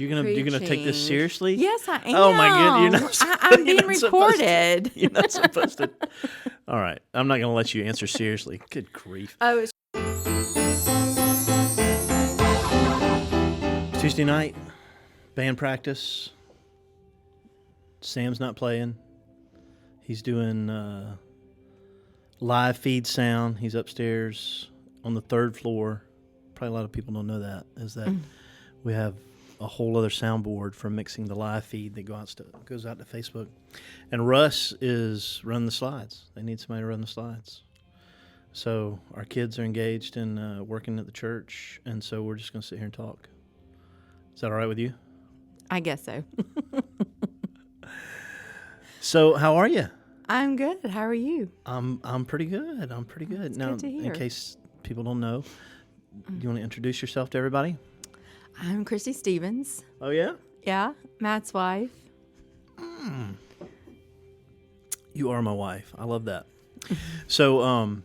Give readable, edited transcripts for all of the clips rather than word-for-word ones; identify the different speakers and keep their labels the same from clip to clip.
Speaker 1: You're gonna take this seriously?
Speaker 2: Yes, I am.
Speaker 1: Oh my goodness,
Speaker 2: I'm being recorded.
Speaker 1: You're not supposed to. All right, I'm not gonna let you answer seriously. Good grief.
Speaker 2: Oh, it's
Speaker 1: Tuesday night, band practice. Sam's not playing. He's doing live feed sound. He's upstairs on the 3rd floor. Probably a lot of people don't know that. We have a whole other soundboard for mixing the live feed that goes out to Facebook. And Russ is running the slides. They need somebody to run the slides. So our kids are engaged in working at the church, and so we're just going to sit here and talk. Is that all right with you?
Speaker 2: I guess so.
Speaker 1: So how are you?
Speaker 2: I'm good. How are you?
Speaker 1: I'm pretty good.
Speaker 2: That's
Speaker 1: Now,
Speaker 2: good to hear.
Speaker 1: in case people don't know, do you want to introduce yourself to everybody?
Speaker 2: I'm Kristy Stevens.
Speaker 1: Oh, yeah?
Speaker 2: Yeah, Matt's wife.
Speaker 1: You are my wife. I love that. So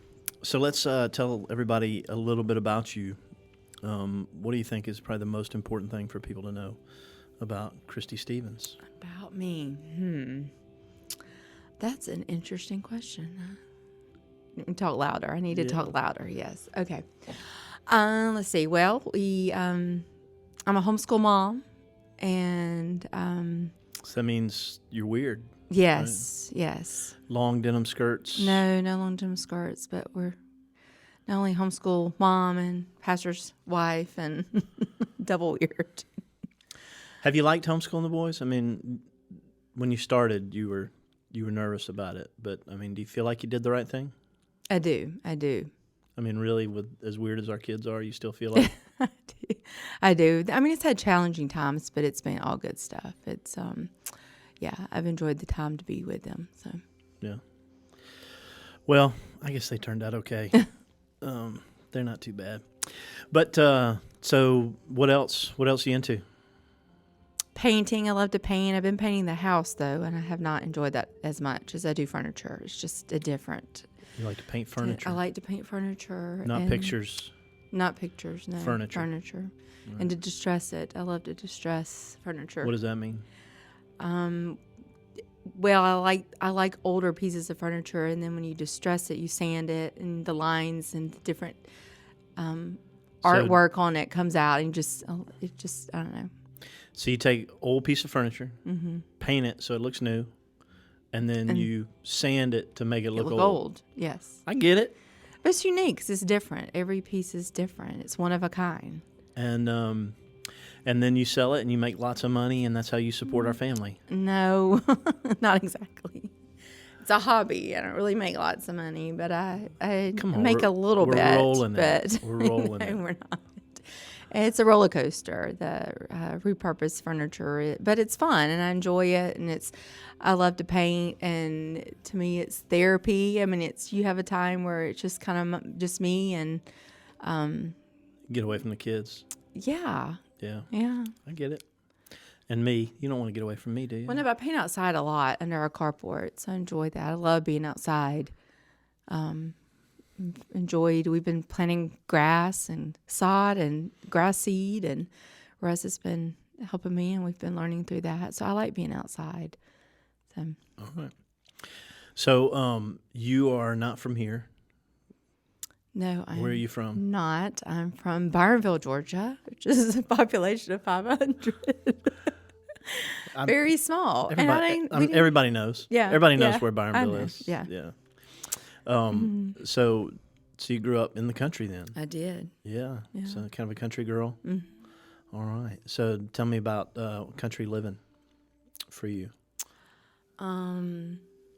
Speaker 1: let's tell everybody a little bit about you. What do you think is probably the most important thing for people to know about Kristy Stevens?
Speaker 2: About me? That's an interesting question. Talk louder. I need to talk louder. Yes. Okay. Let's see. Well, I'm a homeschool mom, and
Speaker 1: So that means you're weird.
Speaker 2: yes,
Speaker 1: right?
Speaker 2: yes.
Speaker 1: Long denim skirts.
Speaker 2: No long denim skirts, but we're not only homeschool mom and pastor's wife and double weird.
Speaker 1: Have you liked homeschooling the boys? I mean, when you started, you were nervous about it, but I mean, do you feel like you did the right thing?
Speaker 2: I do.
Speaker 1: I mean, really, with as weird as our kids are, you still feel like
Speaker 2: I do. I mean, it's had challenging times, but it's been all good stuff. It's I've enjoyed the time to be with them. So
Speaker 1: yeah. Well, I guess they turned out okay. They're not too bad. But so what else? What else are you into?
Speaker 2: painting. I love to paint. I've been painting the house though, and I have not enjoyed that as much as I do furniture. It's just a different.
Speaker 1: You like to paint furniture?
Speaker 2: I like to paint furniture.
Speaker 1: Not pictures.
Speaker 2: Not pictures, no.
Speaker 1: Furniture.
Speaker 2: Furniture.
Speaker 1: Right.
Speaker 2: And to distress it. I love to distress furniture.
Speaker 1: What does that mean?
Speaker 2: Well, I like older pieces of furniture, and then when you distress it, you sand it, and the lines and the different artwork on it comes out, and I don't know.
Speaker 1: So you take old piece of furniture, paint it so it looks new, and then you sand it to make it look old.
Speaker 2: Yes.
Speaker 1: I get it.
Speaker 2: But it's unique because it's different. Every piece is different. It's one of a kind.
Speaker 1: And then you sell it and you make lots of money, and that's how you support our family.
Speaker 2: No, not exactly. It's a hobby. I don't really make lots of money, but I make a little bit.
Speaker 1: We're rolling
Speaker 2: but
Speaker 1: it. We're rolling it.
Speaker 2: We're not. It's a roller coaster, the repurposed furniture, but it's fun and I enjoy it, and I love to paint, and to me it's therapy. I mean, you have a time where it's just kind of just me and
Speaker 1: get away from the kids.
Speaker 2: Yeah.
Speaker 1: I get it. And me, you don't want to get away from me, do you?
Speaker 2: Well, no, but I paint outside a lot under our carport, so I enjoy that. I love being outside. We've been planting grass and sod and grass seed, and Russ has been helping me, and we've been learning through that. So I like being outside. So.
Speaker 1: All right. So you are not from here.
Speaker 2: No,
Speaker 1: Where are you from?
Speaker 2: Not. I'm from Byronville, Georgia, which is a population of 500. Very small.
Speaker 1: Everybody knows.
Speaker 2: Yeah.
Speaker 1: Everybody knows where Byronville is.
Speaker 2: Yeah.
Speaker 1: So you grew up in the country then?
Speaker 2: I did.
Speaker 1: Yeah. So kind of a country girl? Mm-hmm. All right. So tell me about country living for you.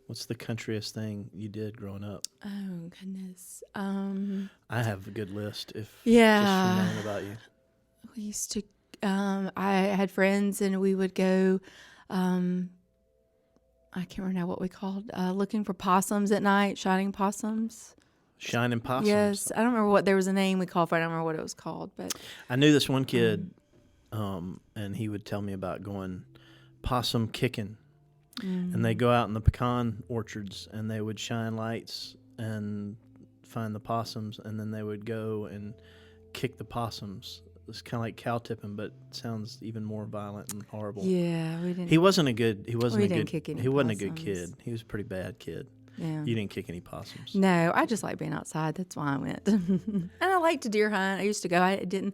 Speaker 1: What's the countryest thing you did growing up?
Speaker 2: Oh, goodness.
Speaker 1: I have a good list just from knowing about you.
Speaker 2: We used to, I had friends, and we would go, I can't remember now what we called, looking for possums at night, shining possums.
Speaker 1: Shining possums?
Speaker 2: Yes. I don't remember what, there was a name we called for it. I don't remember what it was called. But
Speaker 1: I knew this one kid, and he would tell me about going possum kicking. And they go out in the pecan orchards, and they would shine lights and find the possums, and then they would go and kick the possums it's kind of like cow tipping, but sounds even more violent and horrible.
Speaker 2: Yeah, we didn't.
Speaker 1: He wasn't a good. He wasn't
Speaker 2: We
Speaker 1: a
Speaker 2: didn't
Speaker 1: good.
Speaker 2: kick any
Speaker 1: He wasn't a good
Speaker 2: possums.
Speaker 1: kid. He was a pretty bad kid.
Speaker 2: Yeah.
Speaker 1: You didn't kick any possums.
Speaker 2: No, I just like being outside. That's why I went. And I like to deer hunt. I used to go. I didn't.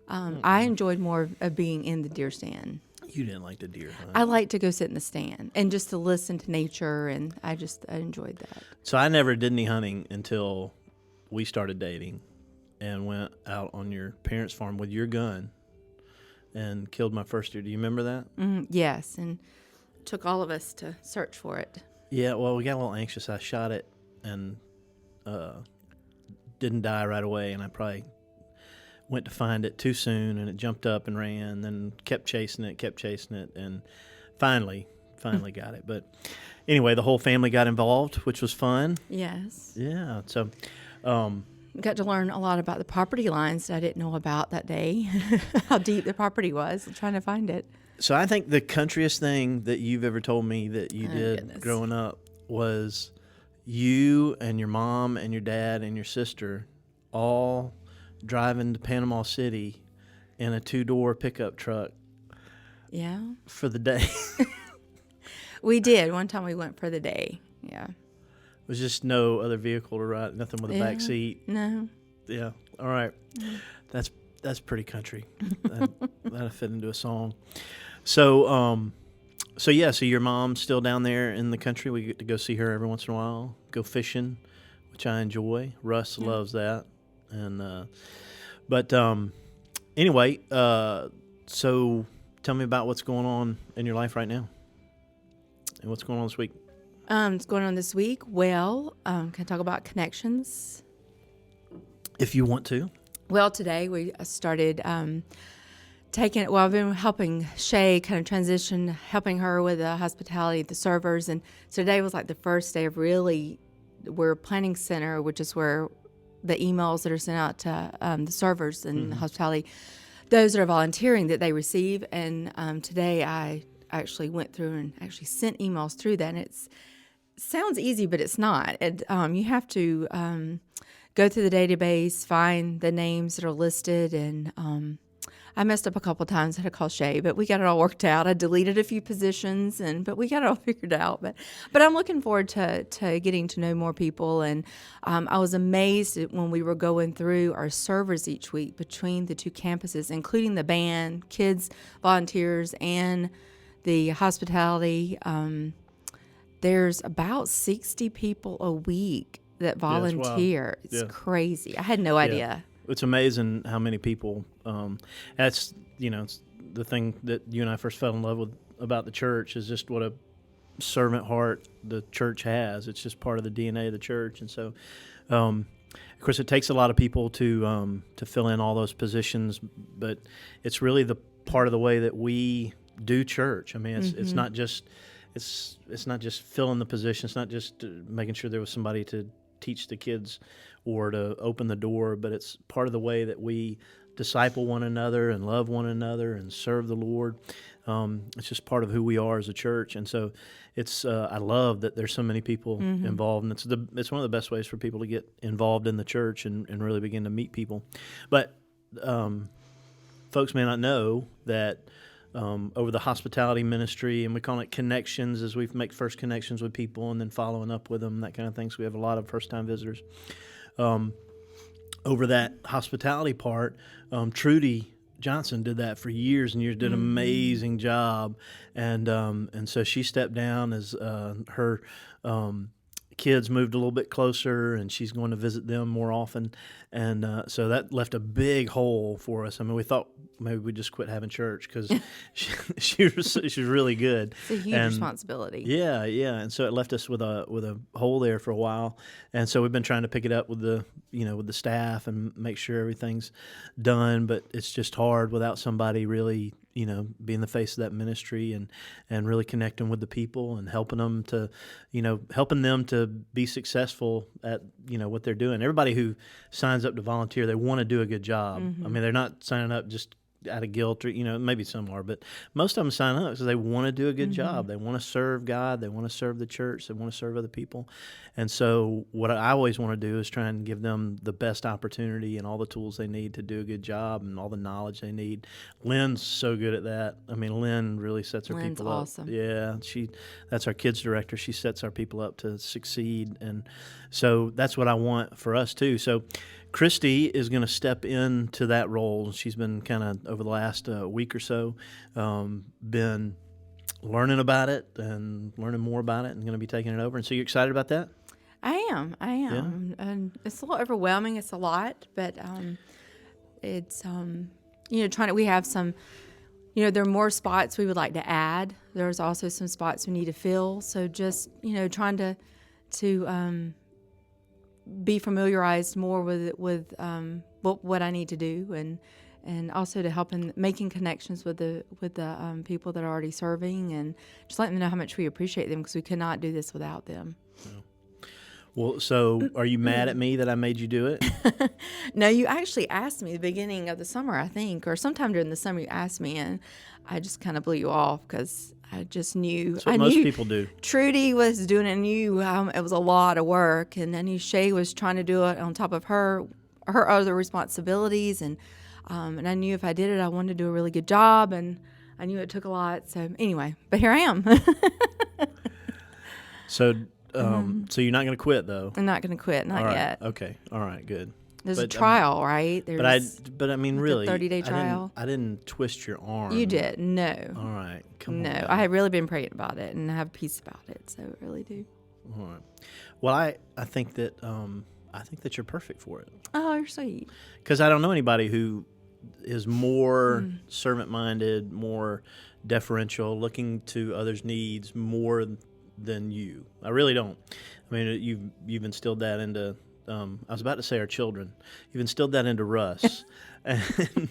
Speaker 2: I enjoyed more of being in the deer stand.
Speaker 1: You didn't like the deer hunt.
Speaker 2: I like to go sit in the stand and just to listen to nature, and I enjoyed that.
Speaker 1: So I never did any hunting until we started dating, and went out on your parents' farm with your gun, and killed my first deer. Do you remember that?
Speaker 2: Yes, and it took all of us to search for it.
Speaker 1: Yeah. Well, we got a little anxious. I shot it and didn't die right away, and I probably went to find it too soon, and it jumped up and ran, then kept chasing it, and finally got it. But anyway, the whole family got involved, which was fun.
Speaker 2: Yes.
Speaker 1: Yeah. So,
Speaker 2: Got to learn a lot about the property lines that I didn't know about that day, how deep the property was, trying to find it.
Speaker 1: so I think the countryest thing that you've ever told me that you did
Speaker 2: goodness.
Speaker 1: growing up was you and your mom and your dad and your sister all driving to Panama City in a 2-door pickup truck
Speaker 2: Yeah.
Speaker 1: for the day.
Speaker 2: We did. One time we went for the day. Yeah.
Speaker 1: It was just no other vehicle to ride, nothing with a back seat.
Speaker 2: No.
Speaker 1: Yeah. All right. That's pretty country. That'll fit into a song. So so your mom's still down there in the country. We get to go see her every once in a while. Go fishing, which I enjoy. Russ loves that. And but anyway, so tell me about what's going on in your life right now, and what's going on this week.
Speaker 2: What's going on this week? Well, can I talk about connections?
Speaker 1: If you want to.
Speaker 2: Well, today we started taking it. Well, I've been helping Shay kind of transition, helping her with the hospitality, the servers. And so today was like the first day of really, we're planning center, which is where the emails that are sent out to the servers and the hospitality, those that are volunteering that they receive. And today I actually went through and actually sent emails through that. And it sounds easy, but it's not. You have to go through the database, find the names that are listed, and I messed up a couple times. I had to call Shay, but we got it all worked out. I deleted a few positions, but we got it all figured out. But I'm looking forward to getting to know more people. And I was amazed when we were going through our servers each week between the two campuses, including the band, kids, volunteers, and the hospitality. There's about 60 people a week that volunteer. It's crazy. I had no idea.
Speaker 1: It's amazing how many people. That's it's the thing that you and I first fell in love with about the church is just what a servant heart the church has. It's just part of the DNA of the church, and so of course it takes a lot of people to fill in all those positions, but it's really the part of the way that we do church. I mean, it's not just it's not just filling the position. It's not just making sure there was somebody to teach the kids or to open the door, but it's part of the way that we disciple one another and love one another and serve the Lord. It's just part of who we are as a church, and so it's. I love that there's so many people involved, and it's one of the best ways for people to get involved in the church and really begin to meet people. But folks may not know that. Over the hospitality ministry, and we call it connections, as we make first connections with people and then following up with them, that kind of thing. So we have a lot of first-time visitors. Over that hospitality part, Trudy Johnson did that for years and years, did an amazing job, and so she stepped down as her kids moved a little bit closer, and she's going to visit them more often, and so that left a big hole for us. I mean, we thought maybe we'd just quit having church because she was really good.
Speaker 2: It's a huge responsibility.
Speaker 1: Yeah, and so it left us with a hole there for a while, and so we've been trying to pick it up with the staff and make sure everything's done, but it's just hard without somebody really being the face of that ministry and really connecting with the people and helping them to be successful at what they're doing. Everybody who signs up to volunteer, they want to do a good job. I mean, they're not signing up just out of guilt, or maybe some are, but most of them sign up because they want to do a good job. They want to serve God. They want to serve the church. They want to serve other people. And so what I always want to do is try and give them the best opportunity and all the tools they need to do a good job and all the knowledge they need. Lynn's so good at that. I mean, Lynn really sets her
Speaker 2: Lynn's
Speaker 1: people up.
Speaker 2: awesome.
Speaker 1: Yeah, that's our kids director. She sets our people up to succeed, and so that's what I want for us too. So Kristy is going to step into that role. She's been kind of over the last week or so been learning about it and learning more about it, and going to be taking it over. And so, you excited about that?
Speaker 2: I am. Yeah. And it's a little overwhelming. It's a lot, but it's we have some. There are more spots we would like to add. There's also some spots we need to fill. So just trying to be familiarized more with what I need to do, and also to help in making connections with the people that are already serving, and just letting them know how much we appreciate them, because we could not do this without them.
Speaker 1: Well, so are you mad at me that I made you do it?
Speaker 2: No, you actually asked me at the beginning of the summer, I think, or sometime during the summer you asked me, and I just kind of blew you off because I just knew.
Speaker 1: That's what most people do.
Speaker 2: Trudy was doing it, and knew it was a lot of work, and I knew Shay was trying to do it on top of her other responsibilities, and I knew if I did it, I wanted to do a really good job, and I knew it took a lot. So anyway, but here I am.
Speaker 1: So you're not going to quit, though?
Speaker 2: I'm not going to quit, not yet.
Speaker 1: Okay. All right, good.
Speaker 2: There's a trial, right? There's
Speaker 1: but I mean, really,
Speaker 2: 30-day trial.
Speaker 1: I didn't twist your arm.
Speaker 2: You did. No.
Speaker 1: All right. Come on.
Speaker 2: No, I have really been praying about it, and I have peace about it. So I really do.
Speaker 1: All right. Well, I think that you're perfect for it.
Speaker 2: Oh, you're sweet.
Speaker 1: Because I don't know anybody who is more servant-minded, more deferential, looking to others' needs more than you. I really don't. I mean, you've instilled that into. I was about to say our children. You've instilled that into Russ, and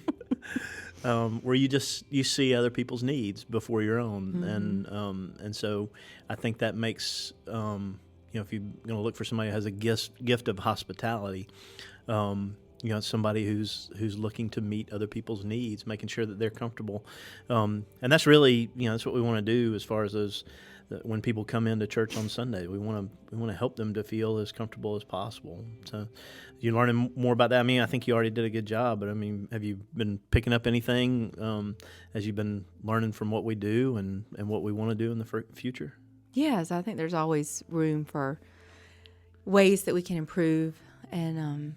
Speaker 1: where you see other people's needs before your own, and so I think that makes if you're going to look for somebody who has a gift of hospitality, somebody who's looking to meet other people's needs, making sure that they're comfortable, and that's really that's what we want to do as far as those. When people come into church on Sunday, we want to help them to feel as comfortable as possible. So, you're learning more about that. I mean, I think you already did a good job, but I mean, have you been picking up anything as you've been learning from what we do and what we want to do in the future?
Speaker 2: Yes, I think there's always room for ways that we can improve and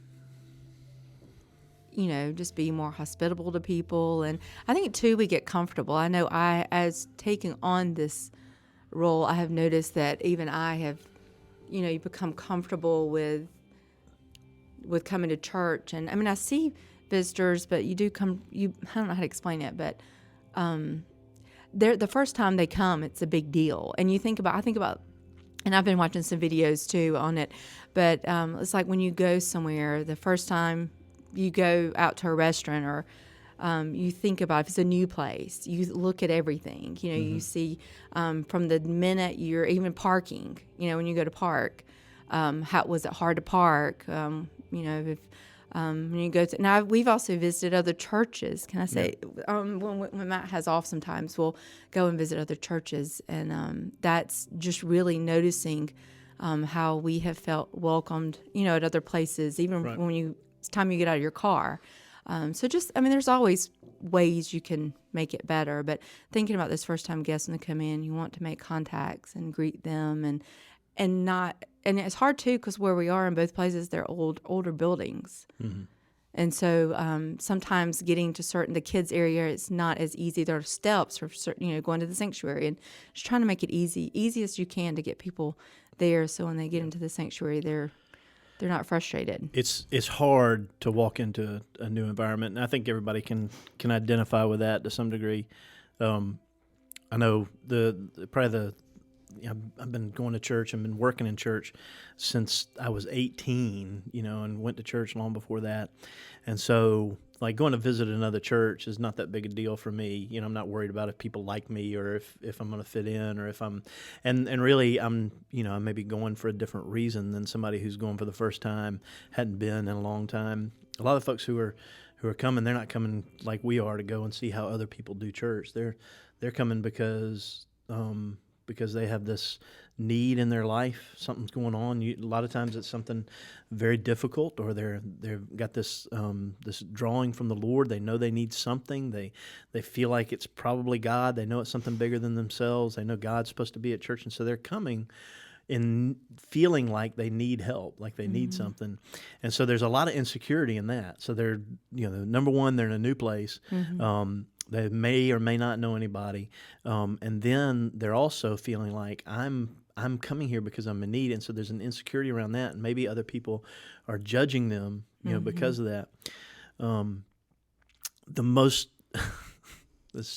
Speaker 2: just be more hospitable to people. And I think too, we get comfortable. I know as taking on this role, I have noticed that even I have, you become comfortable with coming to church. And I mean, I see visitors, but I don't know how to explain it, but the first time they come, it's a big deal. And I think about, and I've been watching some videos too on it, but it's like when you go somewhere, the first time you go out to a restaurant, or you think about if it's a new place, you look at everything. You see from the minute you're even parking. When you go to park, how was it hard to park? If when you go to now, we've also visited other churches. Can I say when Matt has off, sometimes we'll go and visit other churches, and that's just really noticing how we have felt welcomed. At other places, even when it's time you get out of your car. There's always ways you can make it better, but thinking about those first-time guests when they come in, you want to make contacts and greet them, and it's hard too, because where we are in both places, they're older buildings, and so sometimes getting to the kids area, it's not as easy. There are steps for going to the sanctuary, and just trying to make it easiest you can to get people there, so when they get into the sanctuary, they're not frustrated.
Speaker 1: It's hard to walk into a new environment, and I think everybody can identify with that to some degree. I know I've been going to church and been working in church since I was 18, and went to church long before that. And so, like, going to visit another church is not that big a deal for me. I'm not worried about if people like me or if I'm going to fit in, or if I'm, and really I'm maybe going for a different reason than somebody who's going for the first time, hadn't been in a long time. A lot of folks who are are coming, they're not coming like we are to go and see how other people do church. They're coming because they have this need in their life. Something's going on. A lot of times it's something very difficult, or they've got this this drawing from the Lord. They know they need something. They feel like it's probably God. They know it's something bigger than themselves. They know God's supposed to be at church, and so they're coming in feeling like they need help, like they need something. And so there's a lot of insecurity in that. So they're, number one, they're in a new place. They may or may not know anybody. And then they're also feeling like I'm coming here because I'm in need. And so there's an insecurity around that. And maybe other people are judging them, because of that. The most, the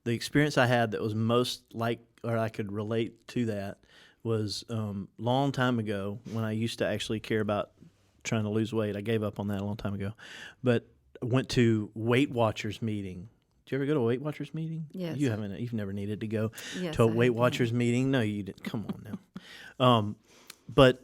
Speaker 1: experience I had that was most like, or I could relate to that, was long time ago when I used to actually care about trying to lose weight. I gave up on that a long time ago, but I went to Weight Watchers meeting. Did you ever go to a Weight Watchers meeting?
Speaker 2: Yes.
Speaker 1: You haven't. You've never needed to go
Speaker 2: Yes,
Speaker 1: to a
Speaker 2: I
Speaker 1: Weight
Speaker 2: have
Speaker 1: Watchers meeting. No, you didn't. Come on now. But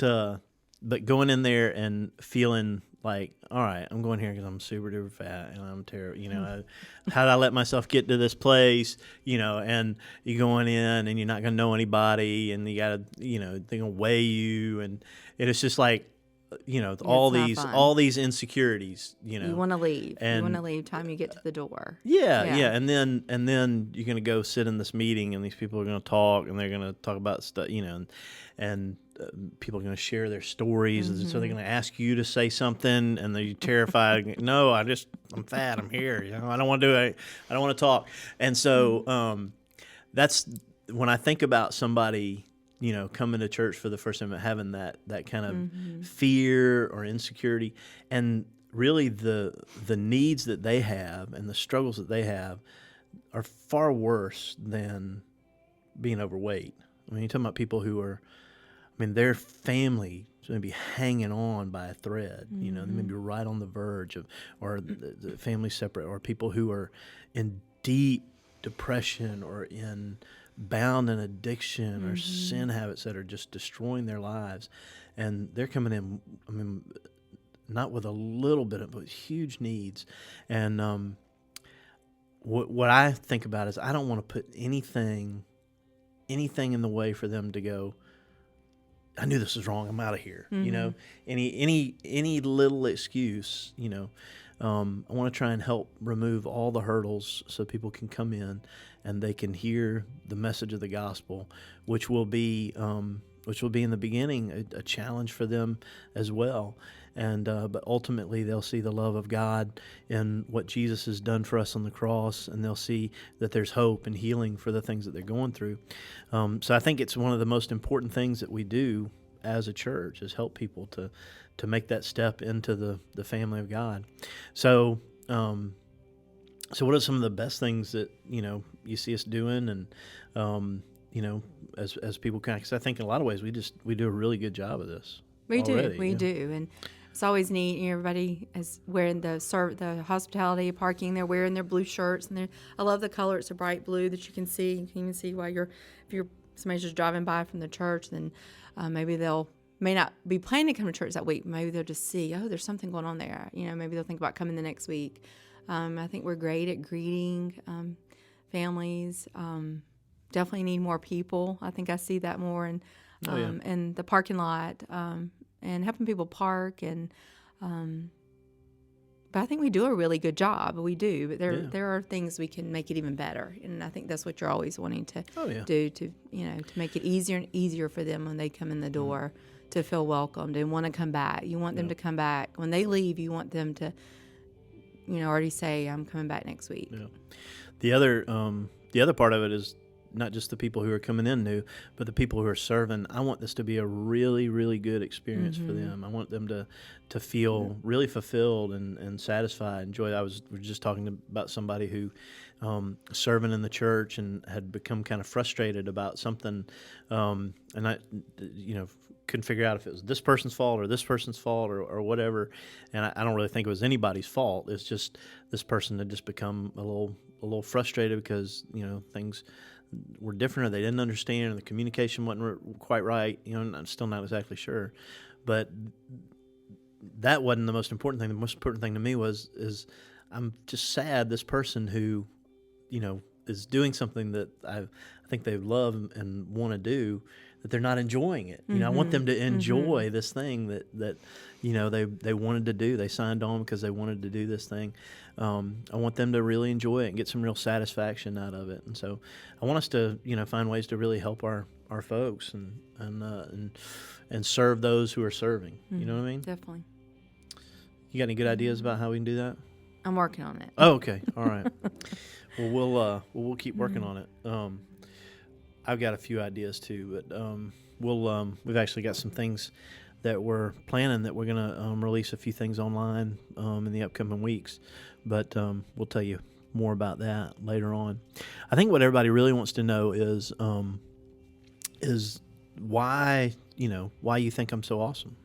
Speaker 1: going in there and feeling like, all right, I'm going here because I'm super duper fat and I'm terrible. How did I let myself get to this place? And you're going in and you're not going to know anybody, and you got to, they're going to weigh you, and it's just like, all these insecurities.
Speaker 2: You want to leave.
Speaker 1: And
Speaker 2: you want to leave time you get to the door.
Speaker 1: Yeah. And then you're going to go sit in this meeting, and these people are going to talk, and they're going to talk about stuff, and people are going to share their stories. And so they're going to ask you to say something, and they're terrified. No, I'm fat. I'm here. I don't want to do it. I don't want to talk. And so that's when I think about somebody, coming to church for the first time and having that kind of fear or insecurity, and really the needs that they have and the struggles that they have are far worse than being overweight. I mean, you're talking about people who are, their family is maybe hanging on by a thread. They may be right on the verge of, or the family separate, or people who are in deep depression or bound in addiction or sin habits that are just destroying their lives, and they're coming in. Not with a little bit of, but huge needs, and what I think about is I don't want to put anything in the way for them to go, I knew this was wrong, I'm out of here. Any little excuse, I want to try and help remove all the hurdles so people can come in and they can hear the message of the gospel, which will be in the beginning a challenge for them as well. And but ultimately they'll see the love of God in what Jesus has done for us on the cross, and they'll see that there's hope and healing for the things that they're going through. So I think it's one of the most important things that we do as a church is help people to make that step into the family of God. So what are some of the best things that you see us doing, and as people kind of, because I think in a lot of ways we do a really good job of this.
Speaker 2: We
Speaker 1: already,
Speaker 2: do, and it's always neat. Everybody is wearing the hospitality parking. They're wearing their blue shirts, and I love the color. It's a bright blue that you can see. You can even see while if somebody's just driving by from the church, then maybe may not be planning to come to church that week. Maybe they'll just see, oh, there's something going on there. Maybe they'll think about coming the next week. I think we're great at greeting families. Definitely need more people. I think I see that more in the parking lot, and helping people park, and but I think we do a really good job. We do, but there are things we can make it even better, and I think that's what you're always wanting to do to make it easier and easier for them when they come in the door to feel welcomed and want to come back. You want them to come back. When they leave, you want them to already say, I'm coming back next week.
Speaker 1: Yeah. The other part of it is not just the people who are coming in new, but the people who are serving. I want this to be a really, really good experience for them. I want them to feel really fulfilled and satisfied and joy. We were just talking about somebody who serving in the church and had become kind of frustrated about something, and I couldn't figure out if it was this person's fault or this person's fault or whatever. And I don't really think it was anybody's fault. It's just this person had just become a little frustrated because things were different, or they didn't understand, or the communication wasn't quite right. I'm still not exactly sure, but that wasn't the most important thing. The most important thing to me is I'm just sad this person who, is doing something that I think they love and want to do, that they're not enjoying it. I want them to enjoy this thing that they wanted to do. They signed on because they wanted to do this thing. I want them to really enjoy it and get some real satisfaction out of it. And so I want us to find ways to really help our folks and serve those who are serving. You know what I mean?
Speaker 2: Definitely.
Speaker 1: You got any good ideas about how we can do that?
Speaker 2: I'm working on it.
Speaker 1: Oh, okay. All right. Well, we'll keep working on it. I've got a few ideas too, but we've actually got some things that we're planning that we're going to release a few things online in the upcoming weeks, but we'll tell you more about that later on. I think what everybody really wants to know is why you think I'm so awesome.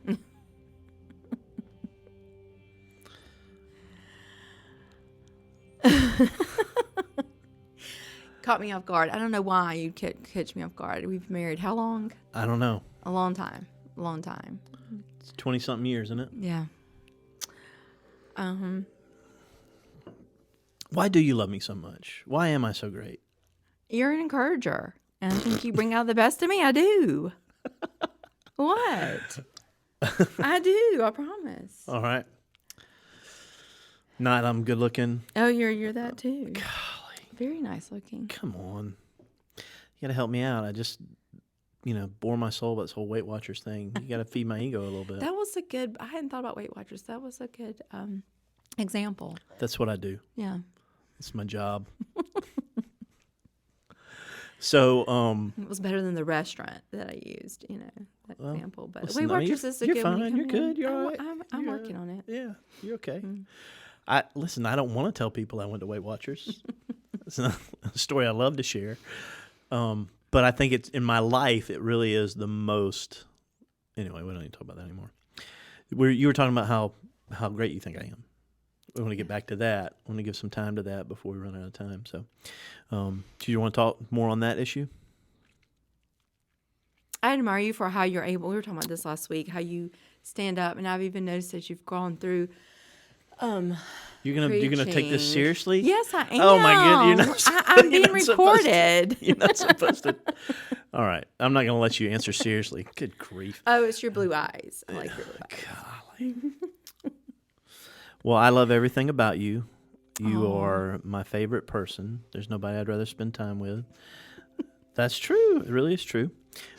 Speaker 2: Caught me off guard. I don't know why you catch me off guard. We've been married how long?
Speaker 1: I don't know.
Speaker 2: A long time. A long time.
Speaker 1: It's 20-something years, isn't it?
Speaker 2: Yeah.
Speaker 1: Why do you love me so much? Why am I so great?
Speaker 2: You're an encourager. And I think you bring out the best of me. I do. What? I do. I promise.
Speaker 1: All right. Not I'm good looking.
Speaker 2: Oh, you're that too.
Speaker 1: Golly.
Speaker 2: Very nice looking.
Speaker 1: Come on. You got to help me out. I just, bore my soul about this whole Weight Watchers thing. You got to feed my ego a little bit.
Speaker 2: That was a good, I hadn't thought about Weight Watchers. That was a good example.
Speaker 1: That's what I do.
Speaker 2: Yeah.
Speaker 1: It's my job. So,
Speaker 2: it was better than the restaurant that I used, that example. But
Speaker 1: listen,
Speaker 2: Weight Watchers is a
Speaker 1: you're
Speaker 2: good
Speaker 1: fine.
Speaker 2: one.
Speaker 1: You're good. You're all right.
Speaker 2: I'm working on it.
Speaker 1: Yeah, you're okay.
Speaker 2: Mm.
Speaker 1: I don't want to tell people I went to Weight Watchers. It's a story I love to share. But I think it's in my life, it really is the most. Anyway, we don't need to talk about that anymore. You were talking about how great you think I am. We want to get back to that. I want to give some time to that before we run out of time. So, do you want to talk more on that issue?
Speaker 2: I admire you for how you're able. We were talking about this last week. How you stand up, and I've even noticed that you've gone through.
Speaker 1: You're gonna take this seriously?
Speaker 2: Yes, I am.
Speaker 1: Oh my goodness!
Speaker 2: I'm being recorded.
Speaker 1: You're not supposed to. All right, I'm not gonna let you answer seriously. Good grief!
Speaker 2: Oh, it's your blue eyes. I like your blue eyes.
Speaker 1: Golly. Well, I love everything about you. You are my favorite person. There's nobody I'd rather spend time with. That's true. It really is true.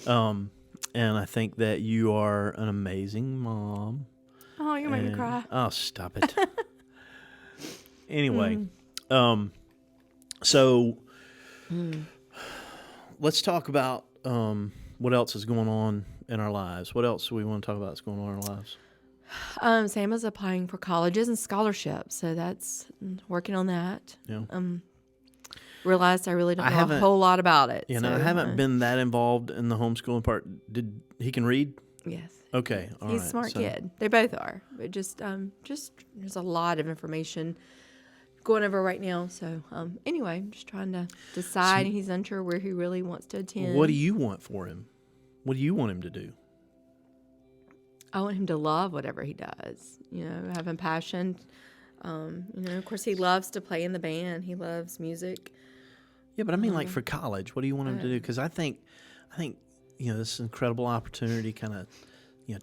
Speaker 1: And I think that you are an amazing mom.
Speaker 2: Oh, you're making me cry.
Speaker 1: Oh, stop it. Anyway, so let's talk about what else is going on in our lives. What else do we want to talk about that's going on in our lives?
Speaker 2: Sam is applying for colleges and scholarships, so that's working on that.
Speaker 1: Yeah.
Speaker 2: Realized I really don't know a whole lot about it.
Speaker 1: I haven't been that involved in the homeschooling part. Did he can read?
Speaker 2: Yes.
Speaker 1: Okay. All
Speaker 2: He's
Speaker 1: right.
Speaker 2: a smart kid. They both are. But just there's a lot of information going over right now. So anyway, I'm just trying to decide. He's unsure where he really wants to attend.
Speaker 1: What do you want for him? What do you want him to do?
Speaker 2: I want him to love whatever he does. Having passion. Of course, he loves to play in the band. He loves music.
Speaker 1: Yeah, but I mean, like for college, what do you want him to do? Because I think, this incredible opportunity, kind of,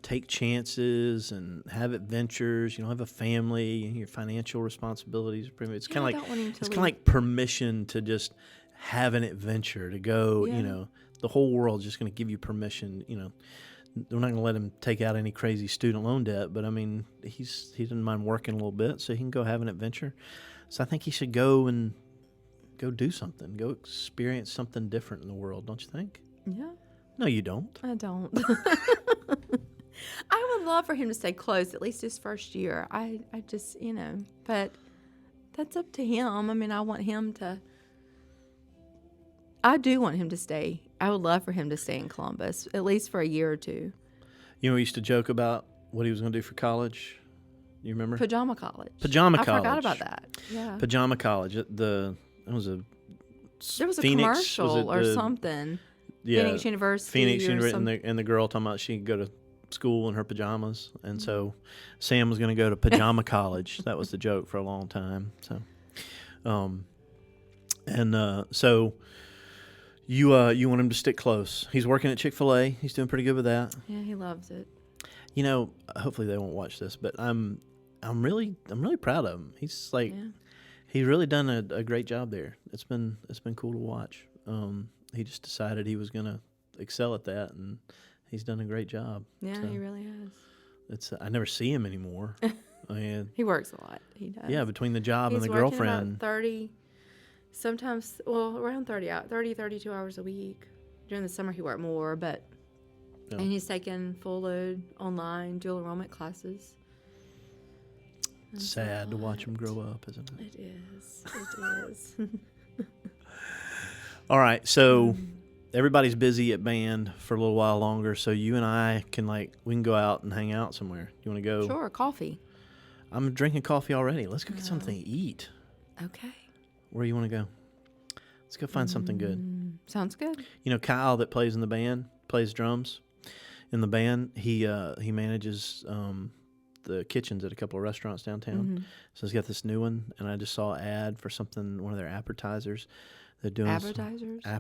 Speaker 1: take chances and have adventures. Have a family and your financial responsibilities. It's kind of like permission to just have an adventure to go.
Speaker 2: Yeah.
Speaker 1: The whole world's just going to give you permission. We're not going to let him take out any crazy student loan debt, but I mean, he doesn't mind working a little bit, so he can go have an adventure. So I think he should go do something, go experience something different in the world, don't you think?
Speaker 2: Yeah.
Speaker 1: No, you don't.
Speaker 2: I don't. I would love for him to stay close, at least his first year. I just, but that's up to him. I mean, I do want him to stay. I would love for him to stay in Columbus, at least for a year or two.
Speaker 1: We used to joke about what he was going to do for college. You remember?
Speaker 2: Pajama college.
Speaker 1: I
Speaker 2: forgot about that. Yeah.
Speaker 1: Pajama college. There was a
Speaker 2: commercial or something.
Speaker 1: Yeah.
Speaker 2: Phoenix University.
Speaker 1: Phoenix University, and the girl talking about she could go to school in her pajamas, and so Sam was going to go to pajama college. That was the joke for a long time. So, so you want him to stick close. He's working at Chick-fil-A. He's doing pretty good with that.
Speaker 2: Yeah, he loves it.
Speaker 1: You know, hopefully they won't watch this, but I'm really proud of him. He's like, he's really done a great job there. It's been cool to watch. He just decided he was gonna excel at that, and he's done a great job.
Speaker 2: Yeah,
Speaker 1: so
Speaker 2: he really has.
Speaker 1: It's I never see him anymore. I mean,
Speaker 2: He works a lot. He does.
Speaker 1: yeah, between the job
Speaker 2: He's
Speaker 1: and the
Speaker 2: working
Speaker 1: girlfriend.
Speaker 2: about 30, sometimes, well, around 32 hours a week. During the summer, he worked more, but
Speaker 1: Yeah.
Speaker 2: and he's taking full load online dual enrollment classes. And
Speaker 1: It's
Speaker 2: so
Speaker 1: sad to watch him
Speaker 2: what?
Speaker 1: grow up, isn't it?
Speaker 2: It is. It is.
Speaker 1: All right, so everybody's busy at band for a little while longer, so you and I we can go out and hang out somewhere. You want to go?
Speaker 2: Sure, coffee.
Speaker 1: I'm drinking coffee already. Let's go get something to eat.
Speaker 2: Okay.
Speaker 1: Where do you want to go? Let's go find something good.
Speaker 2: Sounds good.
Speaker 1: You know, Kyle that plays in the band, plays drums in the band. He manages the kitchens at a couple of restaurants downtown. So he's got this new one, and I just saw an ad for one of their appetizers. They're doing
Speaker 2: Advertisers?
Speaker 1: Hey,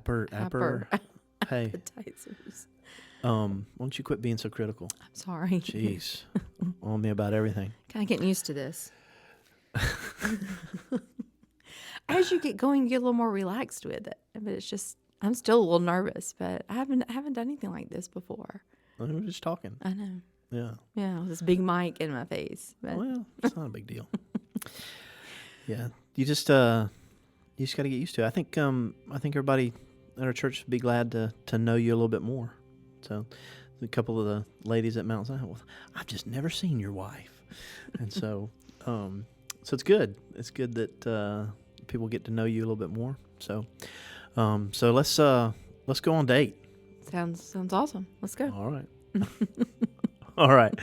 Speaker 2: Appetizers.
Speaker 1: why don't you quit being so critical?
Speaker 2: I'm sorry.
Speaker 1: Jeez, on me about everything.
Speaker 2: Kind of getting used to this. As you get going, you get a little more relaxed with it. But it's just, I'm still a little nervous, but I haven't done anything like this before.
Speaker 1: We're just talking.
Speaker 2: I know.
Speaker 1: Yeah.
Speaker 2: Yeah, with this big mic in my face. But
Speaker 1: Well, it's not a big deal. Yeah, you just got to get used to it. I think everybody at our church would be glad to know you a little bit more. So, a couple of the ladies at Mount Zion, well, I've just never seen your wife, and so it's good. It's good that people get to know you a little bit more. So, let's go on date.
Speaker 2: sounds awesome. Let's go.
Speaker 1: All right. All right.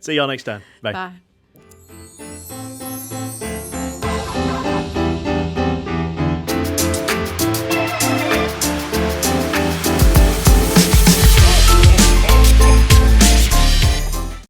Speaker 1: See y'all next time. Bye.
Speaker 2: Bye.